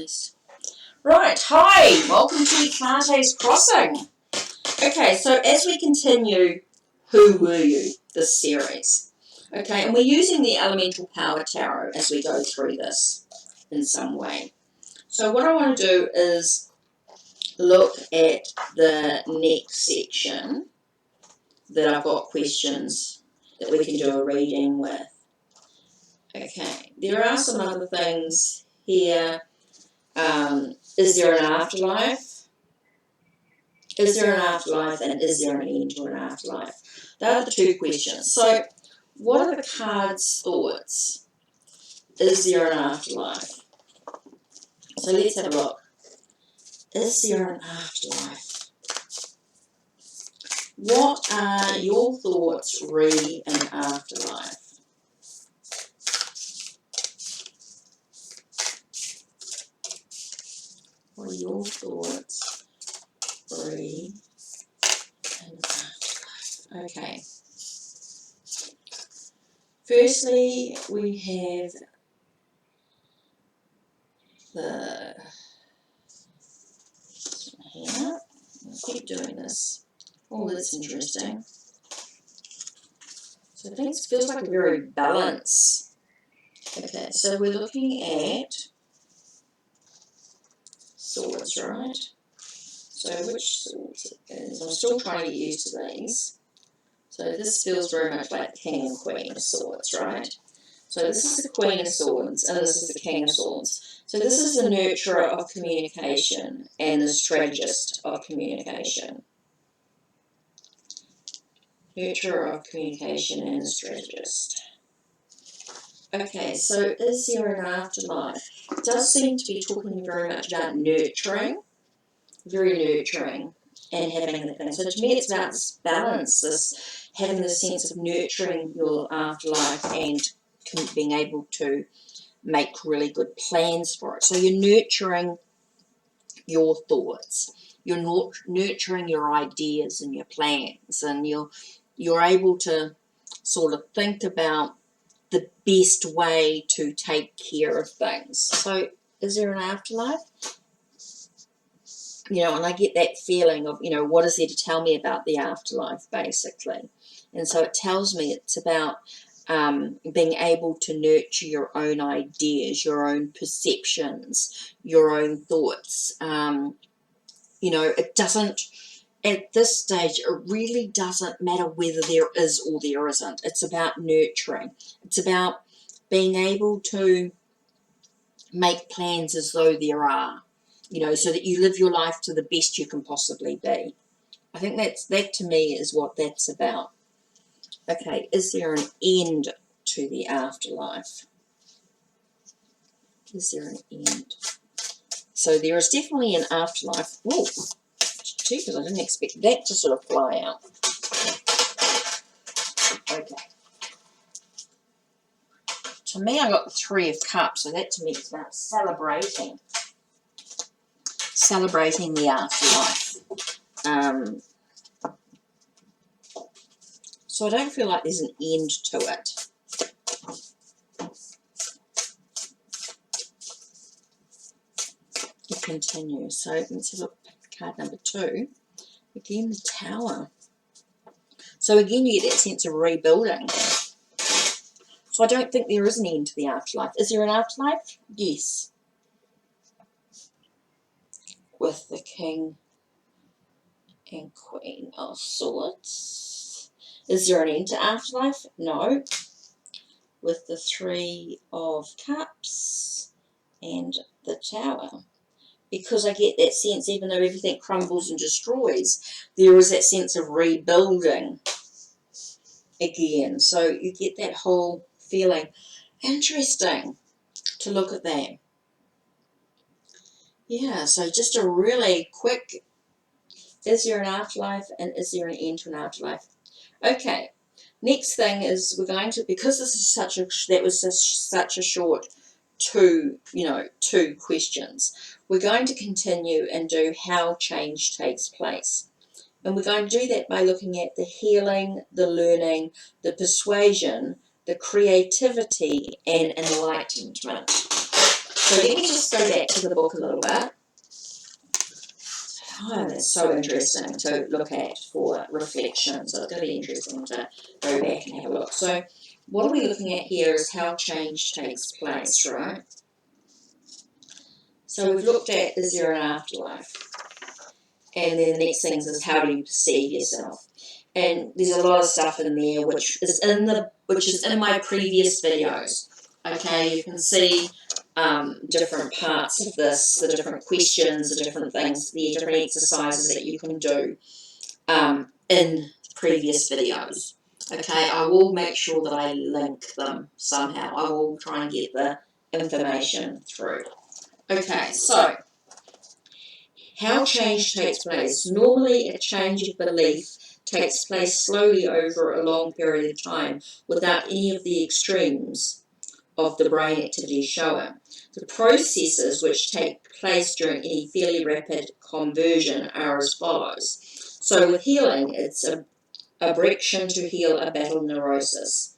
release. Right, hi, welcome to HeKate's Crossing. Okay, so as we continue Who Were You, this series. Okay, and we're using the Elemental Power Tarot as we go through this in some way. So what I want to do is look at the next section that I've got questions that we can do a reading with. Okay, there are some other things here. Is there an afterlife? Is there an afterlife, and is there an end to an afterlife? They are the two questions. So, what are the cards' thoughts? Is there an afterlife? So let's have a look. Is there an afterlife? What are your thoughts re an afterlife? What are your thoughts re an afterlife? Okay. Firstly, we have the here. I'll keep doing this. Oh, that's interesting. So I think it feels like a very balance. Okay, so we're looking at swords, right? So which swords it is? I'm still trying to get used to these. So this feels very much like the King and Queen of Swords, right? So this is the Queen of Swords, and this is the King of Swords. So this is the nurturer of communication and the strategist of communication. Nurturer of communication and the strategist. Okay, so is there an afterlife? It does seem to be talking very much about nurturing, very nurturing, and having the thing. So to me it's about this balance, this having the sense of nurturing your afterlife and being able to make really good plans for it. So you're nurturing your thoughts, you're nurturing your ideas and your plans, and you're able to sort of think about the best way to take care of things. So is there an afterlife? You know, and I get that feeling of, you know, what is there to tell me about the afterlife, basically. And so it tells me it's about being able to nurture your own ideas, your own perceptions, your own thoughts. You know, it doesn't, at this stage, it really doesn't matter whether there is or there isn't. It's about nurturing. It's about being able to make plans as though there are, you know, so that you live your life to the best you can possibly be. I think that to me is what that's about. Okay, is there an end to the afterlife? Is there an end? So there is definitely an afterlife. Oh, gee, because I didn't expect that to sort of fly out. Okay. To me, I got the Three of Cups, so that to me is about celebrating the afterlife. So I don't feel like there's an end to it. It continues. So let's have a look at card number 2. Again, the Tower. So again, you get that sense of rebuilding. So I don't think there is an end to the afterlife. Is there an afterlife? Yes. With the King and Queen of Swords. Is there an end to afterlife? No. With the Three of Cups and the Tower. Because I get that sense, even though everything crumbles and destroys, there is that sense of rebuilding again. So you get that whole feeling. Interesting to look at that. Yeah, so just a really quick, is there an afterlife and is there an end to an afterlife? Okay, next thing is we're going to, because this is such a short two questions, we're going to continue and do how change takes place. And we're going to do that by looking at the healing, the learning, the persuasion, the creativity, and enlightenment. So let me just go back to the book a little bit. Oh, that's so interesting to look at for reflection. So it's going to be interesting to go back and have a look. So what are we looking at here is how change takes place, right? So we've looked at, is there an afterlife? And then the next thing is how do you perceive yourself? And there's a lot of stuff in there which is in my previous videos. Okay, you can see different parts of this, the different questions, the different things, the different exercises that you can do in previous videos. Okay, I will make sure that I link them somehow. I will try and get the information through. Okay, so how change takes place. Normally, a change of belief takes place slowly over a long period of time without any of the extremes of the brain activity shown. The processes which take place during any fairly rapid conversion are as follows. So with healing, it's a abrasion to heal a battle neurosis.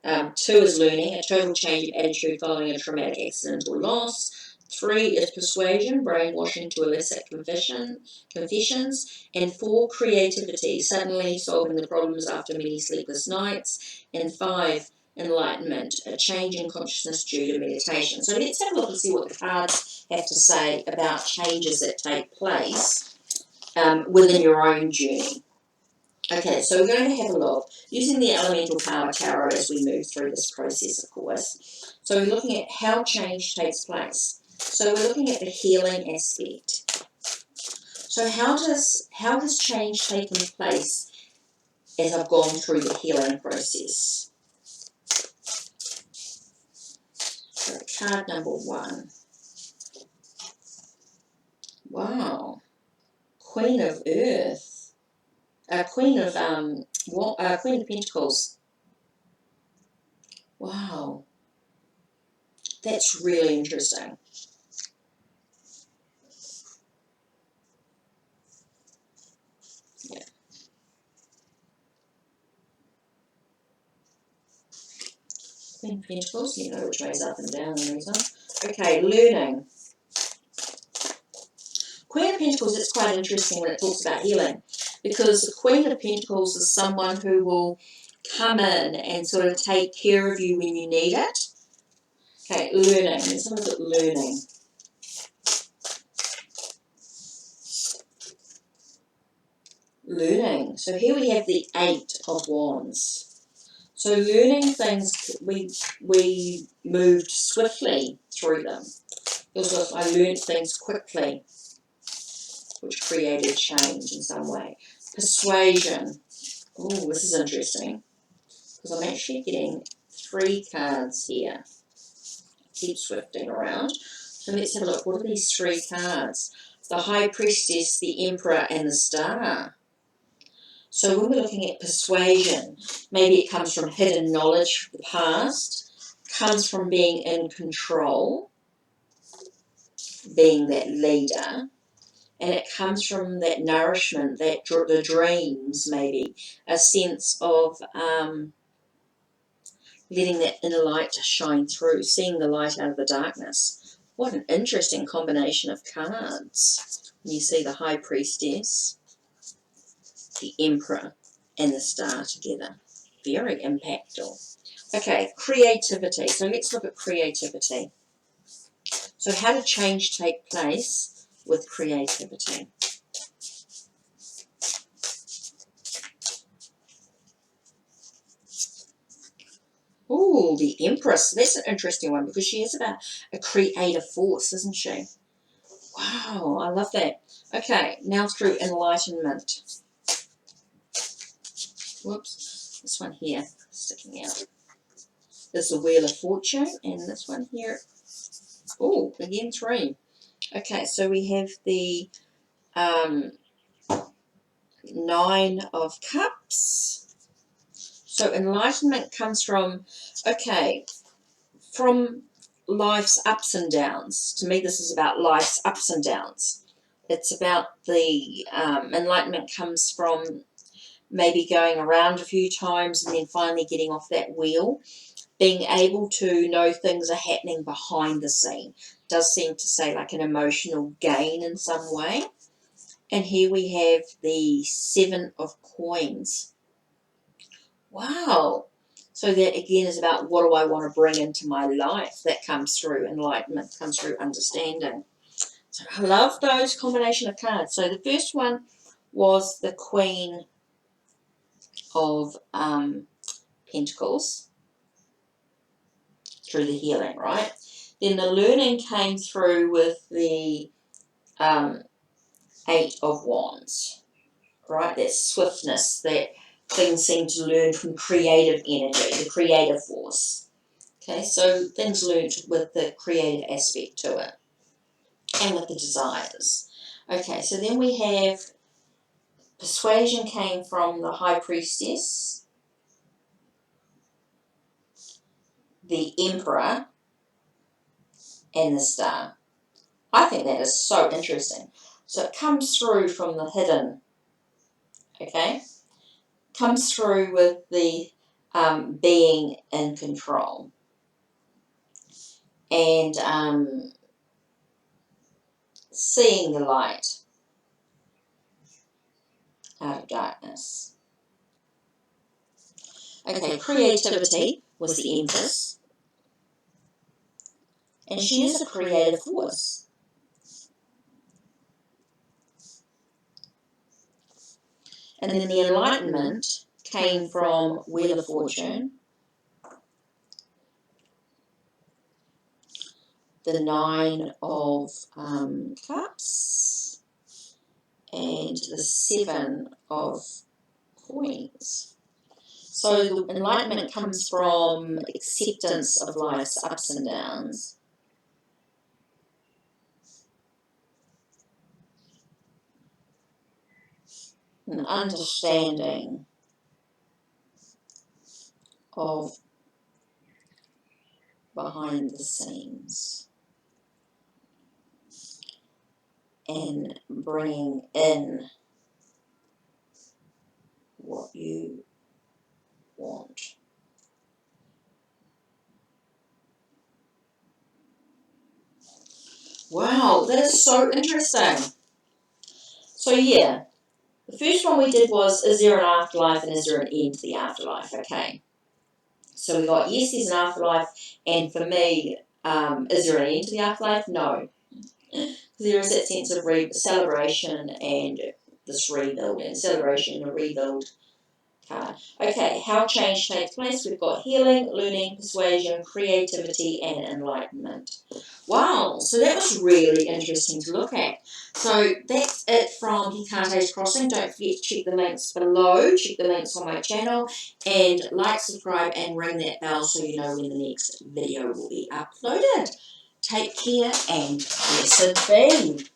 2 is learning, a total change of attitude following a traumatic accident or loss. 3 is persuasion, brainwashing to elicit confessions. And 4, creativity, suddenly solving the problems after many sleepless nights. And 5, enlightenment, a change in consciousness due to meditation. So let's have a look and see what the cards have to say about changes that take place within your own journey. Okay, so we're going to have a look using the Elemental Power Tarot as we move through this process, of course. So we're looking at how change takes place. So we're looking at the healing aspect. So how has change taken place as I've gone through the healing process? So card number 1. Wow. Queen of Earth. Queen of Pentacles. Wow. That's really interesting. Yeah. Queen of Pentacles, you know which way's up and down and everything. Okay, learning. Queen of Pentacles, it's quite interesting when it talks about healing, because the Queen of Pentacles is someone who will come in and sort of take care of you when you need it. Okay, learning. Let's have a look at learning. Learning. So here we have the 8 of Wands. So learning things, we moved swiftly through them. Also, I learned things quickly, which created change in some way. Persuasion. Oh, this is interesting, because I'm actually getting 3 cards here. Keep swifting around. So let's have a look. What are these 3 cards? The High Priestess, the Emperor, and the Star. So when we're looking at persuasion, maybe it comes from hidden knowledge from the past, comes from being in control, being that leader, and it comes from that nourishment, the dreams maybe, a sense of letting that inner light shine through, seeing the light out of the darkness. What an interesting combination of cards. You see the High Priestess, the Emperor, and the Star together. Very impactful. Okay, creativity. So let's look at creativity. So how did change take place with creativity? Ooh, the Empress. That's an interesting one, because she is about a creative force, isn't she? Wow, I love that. Okay, now through Enlightenment. Whoops, this one here, sticking out. There's the Wheel of Fortune, and this one here. Oh, again 3. Okay, so we have the 9 of Cups. So enlightenment comes from, okay, from life's ups and downs. To me, this is about life's ups and downs. It's about the enlightenment comes from maybe going around a few times and then finally getting off that wheel, being able to know things are happening behind the scene. does seem to say like an emotional gain in some way. And here we have the 7 of coins. Wow. So that again is about what do I want to bring into my life. That comes through enlightenment, comes through understanding. So I love those combination of cards. So the first one was the Queen of Pentacles through the healing, right? Then the learning came through with the 8 of Wands, right? That swiftness, that things seem to learn from creative energy, the creative force. Okay, so things learned with the creative aspect to it and with the desires. Okay, so then we have Persuasion came from the High Priestess, the Emperor, and the Star. I think that is so interesting. So it comes through from the hidden, okay? Comes through with the being in control. And seeing the light out of darkness. Okay, creativity was the Empress. And she is a creative force. And then the Enlightenment came from Wheel of Fortune, the 9 of Cups, and the 7 of Coins. So the Enlightenment comes from acceptance of life's ups and downs. An understanding of behind the scenes and bringing in what you want. Wow, that is so interesting. So yeah, the first one we did was, is there an afterlife and is there an end to the afterlife? Okay. So we got, yes, there's an afterlife, and for me, is there an end to the afterlife? No. There is that sense of celebration and this rebuild, and celebration and a rebuild card. Okay, how change takes place. We've got healing, learning, persuasion, creativity, and enlightenment. Wow, so that was really interesting to look at. So that's it from HeKate's Crossing. Don't forget to check the links below, check the links on my channel, and like, subscribe, and ring that bell so you know when the next video will be uploaded. Take care and blessed be.